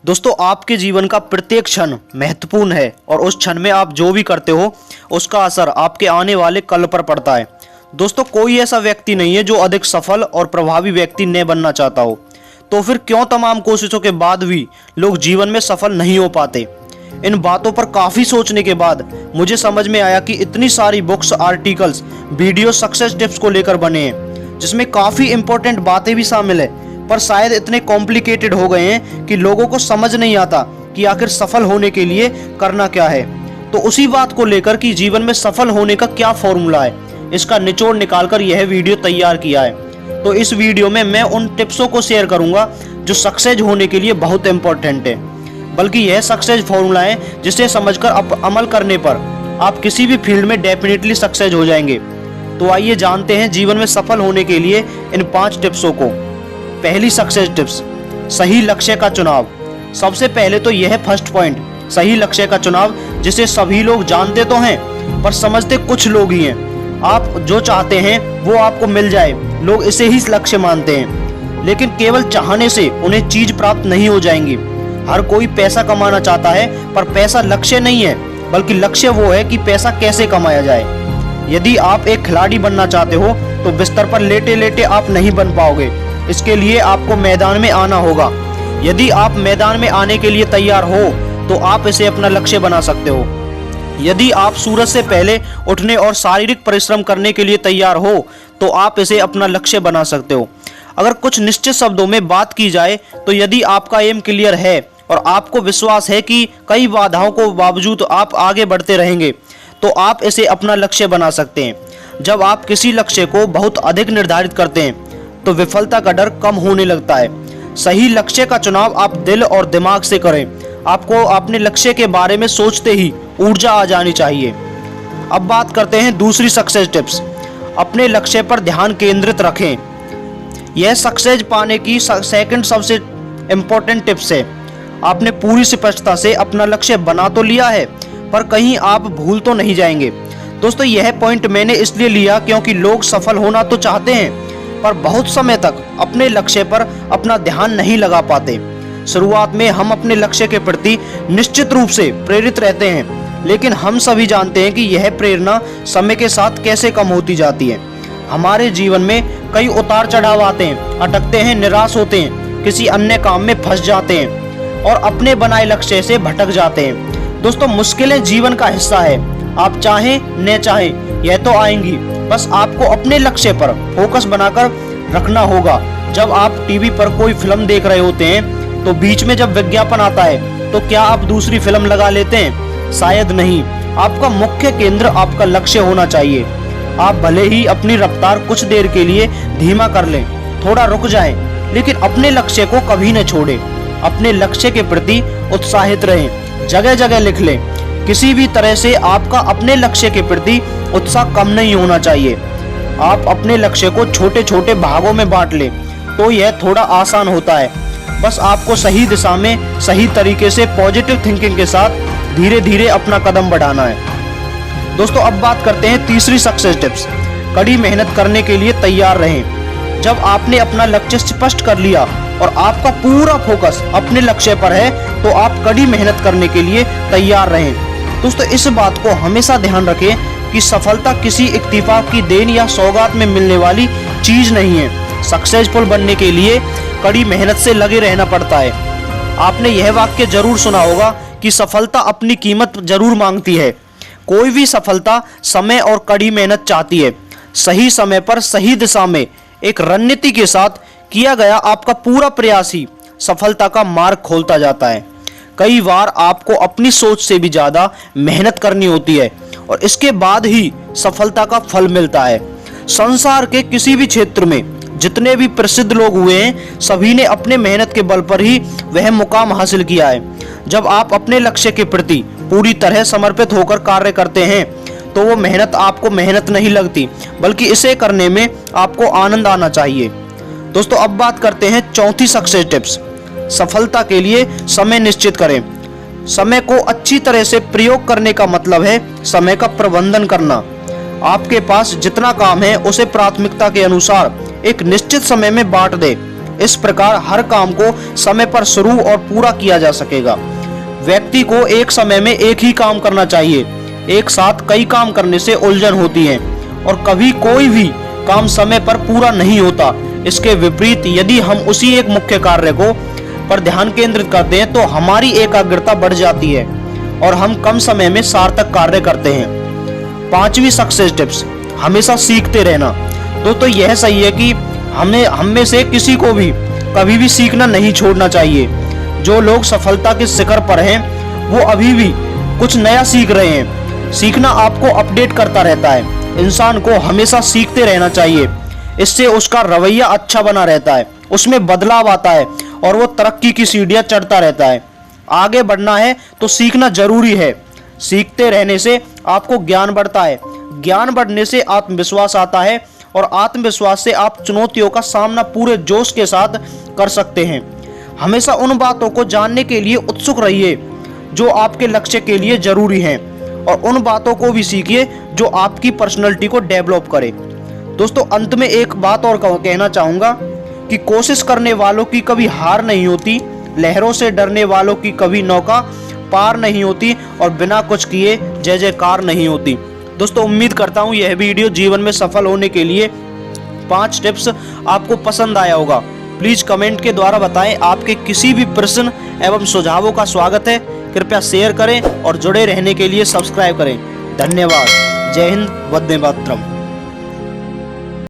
दोस्तों, आपके जीवन का प्रत्येक क्षण महत्वपूर्ण है और उस क्षण में आप जो भी करते हो उसका असर आपके आने वाले कल पर पड़ता है। दोस्तों, कोई ऐसा व्यक्ति नहीं है जो अधिक सफल और प्रभावी व्यक्ति न बनना चाहता हो। तो फिर क्यों तमाम कोशिशों के बाद भी लोग जीवन में सफल नहीं हो पाते? इन बातों पर काफ़ी सोचने के बाद मुझे समझ में आया कि इतनी सारी books, articles, video success tips को लेकर बने हैं, जिसमें काफ़ी इंपॉर्टेंट बातें भी शामिल है, पर शायद इतने कॉम्प्लिकेटेड हो गए हैं कि लोगों को समझ नहीं आता कि आखिर सफल होने के लिए करना क्या है। तो उसी बात को लेकर कि जीवन में सफल होने का क्या फॉर्मूला है, इसका निचोड़ निकालकर यह वीडियो तैयार किया है। तो इस वीडियो में मैं उन टिप्सों को शेयर करूंगा जो सक्सेस होने के लिए बहुत इंपॉर्टेंट है, बल्कि यह सक्सेस फॉर्मूला है जिसे समझकर अमल करने पर आप किसी भी फील्ड में डेफिनेटली सक्सेस हो जाएंगे। तो आइए जानते हैं जीवन में सफल होने के लिए इन 5 टिप्सों को। पहली सक्सेस टिप्स, सही लक्ष्य का चुनाव। सबसे पहले तो यह फर्स्ट पॉइंट, सही लक्ष्य का चुनाव, जिसे सभी लोग जानते तो हैं पर समझते कुछ लोग ही हैं। आप जो चाहते हैं वो आपको मिल जाए, लोग इसे ही लक्ष्य मानते हैं, लेकिन केवल चाहने से उन्हें चीज प्राप्त नहीं हो जाएंगी। हर कोई पैसा कमाना चाहता है, पर पैसा लक्ष्य नहीं है, बल्कि लक्ष्य वो है कि पैसा कैसे कमाया जाए। यदि आप एक खिलाड़ी बनना चाहते हो तो बिस्तर पर लेटे लेटे आप नहीं बन पाओगे। इसके लिए आपको मैदान में आना होगा। यदि आप मैदान में आने के लिए तैयार हो तो आप इसे अपना लक्ष्य बना सकते हो। यदि आप सूरज से पहले उठने और शारीरिक परिश्रम करने के लिए तैयार हो तो आप इसे अपना लक्ष्य बना सकते हो। अगर कुछ निश्चित शब्दों में बात की जाए तो यदि आपका एम क्लियर है और आपको विश्वास है कि कई बाधाओं को बावजूद आप आगे बढ़ते रहेंगे तो आप इसे अपना लक्ष्य बना सकते हैं। जब आप किसी लक्ष्य को बहुत अधिक निर्धारित करते हैं तो विफलता का डर कम होने लगता है। सही लक्ष्य का चुनाव आप दिल और दिमाग से करें। आपको अपने लक्ष्य के बारे में सोचते ही ऊर्जा आ जानी चाहिए। अब बात करते हैं दूसरी सक्सेस टिप्स, अपने लक्ष्य पर ध्यान केंद्रित रखें। यह सक्सेस पाने की सेकंड सबसे इम्पोर्टेंट टिप्स है। आपने पूरी स्पष्टता से अपना लक्ष्य बना तो लिया है, पर कहीं आप भूल तो नहीं जाएंगे। दोस्तों, यह पॉइंट मैंने इसलिए लिया क्योंकि लोग सफल होना तो चाहते हैं पर बहुत समय तक अपने लक्ष्य पर अपना ध्यान नहीं लगा पाते। शुरुआत में हम अपने लक्ष्य के प्रति निश्चित रूप से प्रेरित रहते हैं, लेकिन हम सभी जानते हैं कि यह प्रेरणा समय के साथ कैसे कम होती जाती है। हमारे जीवन में कई उतार चढ़ाव आते हैं, अटकते हैं, निराश होते हैं, किसी अन्य काम में फंस जाते हैं और अपने बनाए लक्ष्य से भटक जाते हैं। दोस्तों, मुश्किलें जीवन का हिस्सा है। आप चाहें न चाहें यह तो आएंगी, बस आपको अपने लक्ष्य पर फोकस बनाकर रखना होगा। जब आप टीवी पर कोई फिल्म देख रहे होते हैं तो बीच में जब विज्ञापन आता है तो क्या आप दूसरी फिल्म लगा लेते हैं? शायद नहीं। आपका मुख्य केंद्र आपका लक्ष्य होना चाहिए। आप भले ही अपनी रफ्तार कुछ देर के लिए धीमा कर लें, थोड़ा रुक जाएं, लेकिन अपने लक्ष्य को कभी न छोड़ें। अपने लक्ष्य के प्रति उत्साहित रहें, जगह जगह लिख लें। किसी भी तरह से आपका अपने लक्ष्य के प्रति उत्साह कम नहीं होना चाहिए। आप अपने लक्ष्य को छोटे छोटे भागों में बांट लें तो यह थोड़ा आसान होता है। बस आपको सही दिशा में सही तरीके से पॉजिटिव थिंकिंग के साथ धीरे धीरे अपना कदम बढ़ाना है। दोस्तों, अब बात करते हैं तीसरी सक्सेस टिप्स, कड़ी मेहनत करने के लिए तैयार रहें। जब आपने अपना लक्ष्य स्पष्ट कर लिया और आपका पूरा फोकस अपने लक्ष्य पर है तो आप कड़ी मेहनत करने के लिए तैयार रहें। दोस्तों, इस बात को हमेशा ध्यान रखें कि सफलता किसी इत्तेफाक की देन या सौगात में मिलने वाली चीज नहीं है। सक्सेसफुल बनने के लिए कड़ी मेहनत से लगे रहना पड़ता है। आपने यह वाक्य जरूर सुना होगा कि सफलता अपनी कीमत जरूर मांगती है। कोई भी सफलता समय और कड़ी मेहनत चाहती है। सही समय पर सही दिशा में एक रणनीति के साथ किया गया आपका पूरा प्रयास ही सफलता का मार्ग खोलता जाता है। कई बार आपको अपनी सोच से भी ज्यादा मेहनत करनी होती है और इसके बाद ही सफलता का फल मिलता है। संसार के किसी भी क्षेत्र में जितने भी प्रसिद्ध लोग हुए हैं, सभी ने अपने मेहनत के बल पर ही वह मुकाम हासिल किया है। जब आप अपने लक्ष्य के प्रति पूरी तरह समर्पित होकर कार्य करते हैं तो वो मेहनत आपको मेहनत नहीं लगती, बल्कि इसे करने में आपको आनंद आना चाहिए। दोस्तों, अब बात करते हैं चौथी सक्सेस टिप्स, सफलता के लिए समय निश्चित करें। समय को अच्छी तरह से प्रयोग करने का मतलब है समय का प्रबंधन करना। आपके पास जितना काम है उसे प्राथमिकता के अनुसार एक निश्चित समय में बांट दें इस प्रकार हर काम को समय पर शुरू और पूरा किया जा सकेगा। व्यक्ति को एक समय में एक ही काम करना चाहिए। एक साथ कई काम करने से उलझन होती है और कभी कोई भी काम समय पर पूरा नहीं होता। इसके विपरीत यदि हम उसी एक मुख्य कार्य को पर ध्यान केंद्रित करते हैं तो हमारी एकाग्रता बढ़ जाती है और हम कम समय में सार्थक कार्य करते हैं। 5वीं सक्सेस टिप्स, हमेशा सीखते रहना। दोस्तों यह सही है कि हम में से किसी को भी कभी भी सीखना नहीं छोड़ना चाहिए। जो लोग सफलता के शिखर पर हैं वो अभी भी कुछ नया सीख रहे हैं। सीखना आपको अपडेट करता रहता है। इंसान को हमेशा सीखते रहना चाहिए। इससे उसका रवैया अच्छा बना रहता है, उसमें बदलाव आता है और वो तरक्की की सीढ़ियां चढ़ता रहता है। आगे बढ़ना है तो सीखना जरूरी है। सीखते रहने से आपको ज्ञान बढ़ता है, ज्ञान बढ़ने से आत्मविश्वास आता है और आत्मविश्वास से आप चुनौतियों का सामना पूरे जोश के साथ कर सकते हैं। हमेशा उन बातों को जानने के लिए उत्सुक रहिए जो आपके लक्ष्य के लिए जरूरी हैं और उन बातों को भी सीखिए जो आपकी पर्सनैलिटी को डेवलप करे। दोस्तों अंत में एक बात और कहना चाहूँगा कि कोशिश करने वालों की कभी हार नहीं होती, लहरों से डरने वालों की कभी नौका पार नहीं होती और बिना कुछ किए जय जयकार नहीं होती। दोस्तों उम्मीद करता हूँ यह वीडियो जीवन में सफल होने के लिए 5 टिप्स आपको पसंद आया होगा। प्लीज कमेंट के द्वारा बताएं। आपके किसी भी प्रश्न एवं सुझावों का स्वागत है। कृपया शेयर करें और जुड़े रहने के लिए सब्सक्राइब करें। धन्यवाद। जय हिंद, वंदे मातरम।